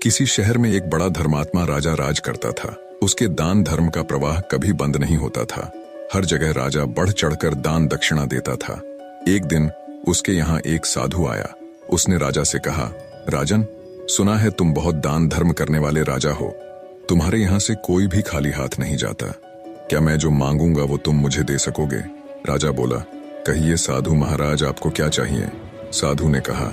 किसी शहर में एक बड़ा धर्मात्मा राजा राज करता था। उसके दान धर्म का प्रवाह कभी बंद नहीं होता था। हर जगह राजा बढ़ चढ़कर दान दक्षिणा देता था। एक दिन उसके यहाँ एक साधु आया। उसने राजा से कहा, राजन, सुना है तुम बहुत दान धर्म करने वाले राजा हो। तुम्हारे यहाँ से कोई भी खाली हाथ नहीं जाता। क्या मैं जो मांगूंगा वो तुम मुझे दे सकोगे? राजा बोला, कहिए साधु महाराज, आपको क्या चाहिए? साधु ने कहा,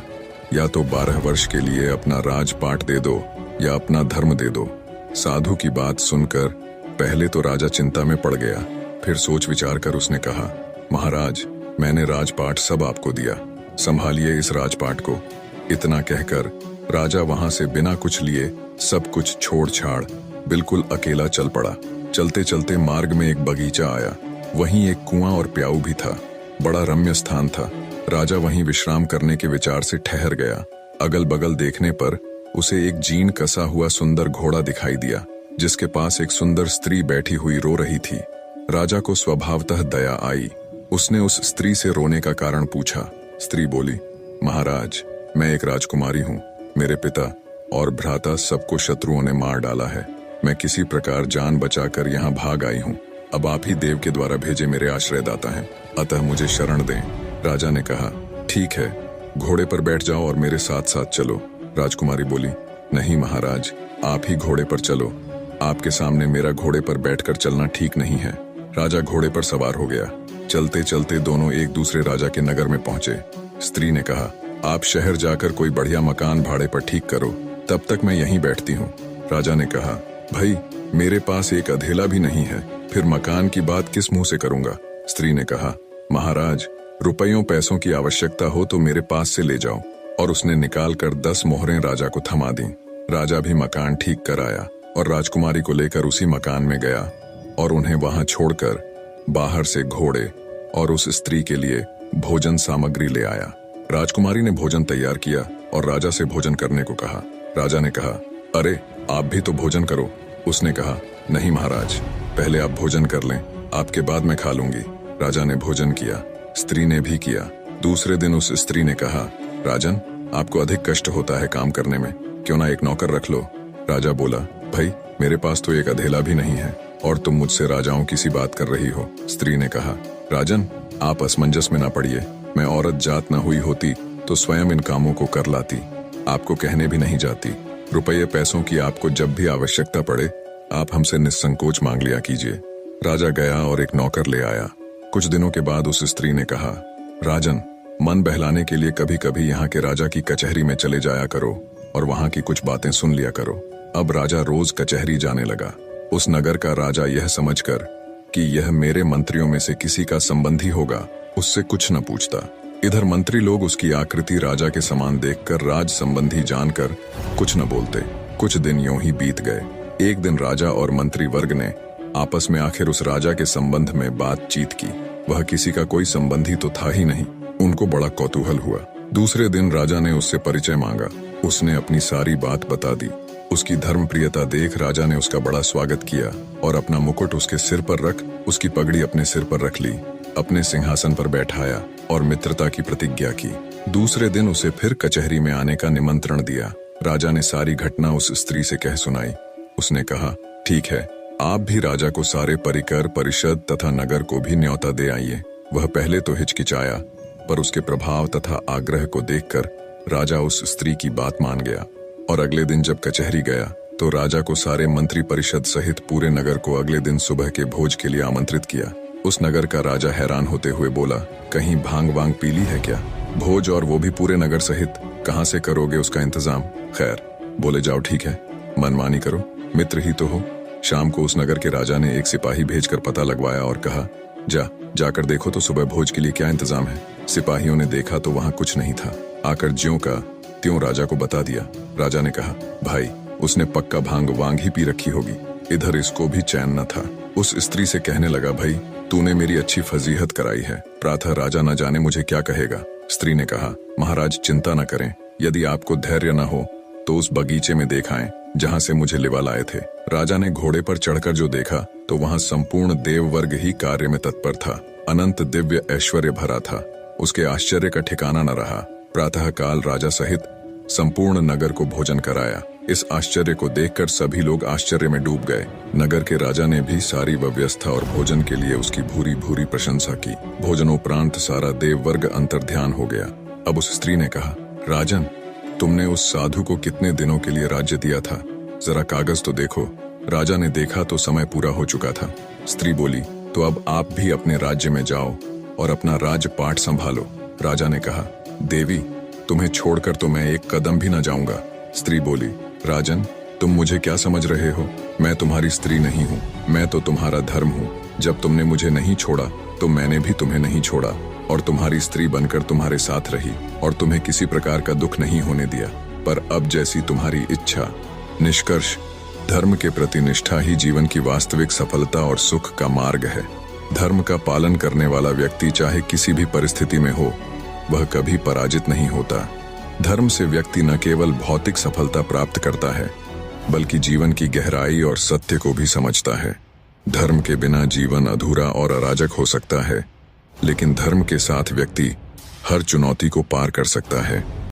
या तो 12 वर्ष के लिए अपना राजपाट दे दो या अपना धर्म दे दो। साधु की बात सुनकर पहले तो राजा चिंता में पड़ गया, फिर सोच विचार कर उसने कहा, महाराज, मैंने राजपाट सब आपको दिया, संभालिए इस राजपाट को। इतना कहकर राजा वहां से बिना कुछ लिए सब कुछ छोड़ छाड़ बिल्कुल अकेला चल पड़ा। चलते चलते मार्ग में एक बगीचा आया। वहीं एक कुआं और प्याऊ भी था। बड़ा रम्य स्थान था। राजा वहीं विश्राम करने के विचार से ठहर गया। अगल बगल देखने पर उसे एक जीर्ण कसा हुआ सुंदर घोड़ा दिखाई दिया, जिसके पास एक सुंदर स्त्री बैठी हुई रो रही थी। राजा को स्वभावतः दया आई। उसने उस स्त्री से रोने का कारण पूछा। स्त्री बोली, महाराज, मैं एक राजकुमारी हूँ। मेरे पिता और भ्राता सबको शत्रुओं ने मार डाला है। मैं किसी प्रकार जान बचाकर यहाँ भाग आई हूँ। अब आप ही देव के द्वारा भेजे मेरे आश्रयदाता हैं, अतः मुझे शरण दें। राजा ने कहा, ठीक है, घोड़े पर बैठ जाओ और मेरे साथ साथ चलो। राजकुमारी बोली, नहीं महाराज, आप ही घोड़े पर चलो। आपके सामने मेरा घोड़े पर बैठकर चलना ठीक नहीं है। राजा घोड़े पर सवार हो गया। चलते चलते दोनों एक दूसरे राजा के नगर में पहुंचे। स्त्री ने कहा, आप शहर जाकर कोई बढ़िया मकान भाड़े पर ठीक करो, तब तक मैं यहीं बैठती हूँ। राजा ने कहा, भाई, मेरे पास एक अधेला भी नहीं है, फिर मकान की बात किस मुंह से करूंगा? स्त्री ने कहा, महाराज, रुपयों पैसों की आवश्यकता हो तो मेरे पास से ले जाओ। और उसने निकाल कर 10 मोहरें राजा को थमा दी। राजा भी मकान ठीक कर आया और राजकुमारी को लेकर उसी मकान में गया और उन्हें वहां छोड़कर बाहर से घोड़े और उस स्त्री के लिए भोजन सामग्री ले आया। राजकुमारी ने भोजन तैयार किया और राजा से भोजन करने को कहा। राजा ने कहा, अरे, आप भी तो भोजन करो। उसने कहा, नहीं महाराज, पहले आप भोजन कर लें, आपके बाद मैं खा लूंगी। राजा ने भोजन किया, स्त्री ने भी किया। दूसरे दिन उस स्त्री ने कहा, राजन, आपको अधिक कष्ट होता है काम करने में, क्यों ना एक नौकर रख लो? राजा बोला, भाई, मेरे पास तो एक अधेला भी नहीं है और तुम मुझसे राजाओं की सी बात कर रही हो। स्त्री ने कहा, राजन, आप असमंजस में ना पड़िए। मैं औरत जात न हुई होती तो स्वयं इन कामों को कर लाती, आपको कहने भी नहीं जाती। रुपये पैसों की आपको जब भी आवश्यकता पड़े, आप हमसे निस्संकोच मांग लिया कीजिए। राजा गया और एक नौकर ले आया। कुछ दिनों के बाद उस स्त्री ने कहा, राजन, मन बहलाने के लिए कभी कभी यहाँ के राजा की कचहरी में चले जाया करो और वहाँ की कुछ बातें सुन लिया करो। अब राजा रोज कचहरी जाने लगा। उस नगर का राजा यह समझकर कि यह मेरे मंत्रियों में से किसी का संबंधी होगा, उससे कुछ न पूछता। इधर मंत्री लोग उसकी आकृति राजा के समान देखकर राज संबंधी जानकर कुछ न बोलते। कुछ दिन यूं ही बीत गए। एक दिन राजा और मंत्री वर्ग ने आपस में आखिर उस राजा के संबंध में बातचीत की। वह किसी का कोई संबंधी तो था ही नहीं। उनको बड़ा कौतूहल हुआ। दूसरे दिन राजा ने उससे परिचय मांगा। उसने अपनी सारी बात बता दी। उसकी धर्मप्रियता देख राजा ने उसका बड़ा स्वागत किया और अपना मुकुट उसके सिर पर रख उसकी पगड़ी अपने सिर पर रख ली, अपने सिंहासन पर बैठाया और मित्रता की प्रतिज्ञा की। दूसरे दिन उसे फिर कचहरी में आने का निमंत्रण दिया। राजा ने सारी घटना उस स्त्री से कह सुनाई। उसने कहा, ठीक है, आप भी राजा को सारे परिकर, परिषद तथा नगर को भी न्योता दे आइए। वह पहले तो हिचकिचाया, पर उसके प्रभाव तथा आग्रह को देखकर राजा उस स्त्री की बात मान गया। और अगले दिन जब कचहरी गया तो राजा को सारे मंत्री परिषद सहित पूरे नगर को अगले दिन सुबह के भोज के लिए आमंत्रित किया। उस नगर का राजा हैरान होते हुए बोला, कहीं भांग वांग पी ली है क्या? भोज और वो भी पूरे नगर सहित, कहाँ से करोगे उसका इंतजाम? खैर, बोले, जाओ, ठीक है, मनमानी करो, मित्र ही तो हो। शाम को उस नगर के राजा ने एक सिपाही भेजकर पता लगवाया और कहा, जाकर देखो तो सुबह भोज के लिए क्या इंतजाम है। सिपाहियों ने देखा तो वहां कुछ नहीं था। आकर ज्यों का त्यों राजा को बता दिया। राजा ने कहा, भाई, उसने पक्का भांग वांग ही पी रखी होगी। इधर इसको भी चैन न था। उस स्त्री से कहने लगा, भाई, तूने मेरी अच्छी फजीहत कराई है, प्रातः राजा न जाने मुझे क्या कहेगा। स्त्री ने कहा, महाराज, चिंता न करें, यदि आपको धैर्य न हो तो उस बगीचे में देखाएं जहाँ से मुझे लिवा लाए थे। राजा ने घोड़े पर चढ़कर जो देखा तो वहाँ संपूर्ण देव वर्ग ही कार्य में तत्पर था। अनंत दिव्य ऐश्वर्य भरा था। उसके आश्चर्य का ठिकाना न रहा। प्रातः काल राजा सहित संपूर्ण नगर को भोजन कराया। इस आश्चर्य को देखकर सभी लोग आश्चर्य में डूब गए। नगर के राजा ने भी सारी व्यवस्था और भोजन के लिए उसकी भूरी भूरी प्रशंसा की। भोजनोपरांत सारा देववर्ग अंतर्ध्यान हो गया। अब उस स्त्री ने कहा, राजन, तुमने उस साधु को कितने दिनों के लिए राज्य दिया था? जरा कागज तो देखो। राजा ने देखा तो समय पूरा हो चुका था। स्त्री बोली, तो अब आप भी अपने राज्य में जाओ और अपना राजपाट संभालो। राजा ने कहा, देवी, तुम्हें छोड़कर तो मैं एक कदम भी न जाऊंगा। स्त्री बोली, राजन, तुम मुझे क्या समझ रहे हो? मैं तुम्हारी स्त्री नहीं हूँ, मैं तो तुम्हारा धर्म हूँ। जब तुमने मुझे नहीं छोड़ा तो मैंने भी तुम्हें नहीं छोड़ा और तुम्हारी स्त्री बनकर तुम्हारे साथ रही और तुम्हें किसी प्रकार का दुख नहीं होने दिया। पर अब जैसी तुम्हारी इच्छा। निष्कर्ष, धर्म के प्रति निष्ठा ही जीवन की वास्तविक सफलता और सुख का मार्ग है। धर्म का पालन करने वाला व्यक्ति चाहे किसी भी परिस्थिति में हो, वह कभी पराजित नहीं होता। धर्म से व्यक्ति न केवल भौतिक सफलता प्राप्त करता है, बल्कि जीवन की गहराई और सत्य को भी समझता है। धर्म के बिना जीवन अधूरा और अराजक हो सकता है, लेकिन धर्म के साथ व्यक्ति हर चुनौती को पार कर सकता है।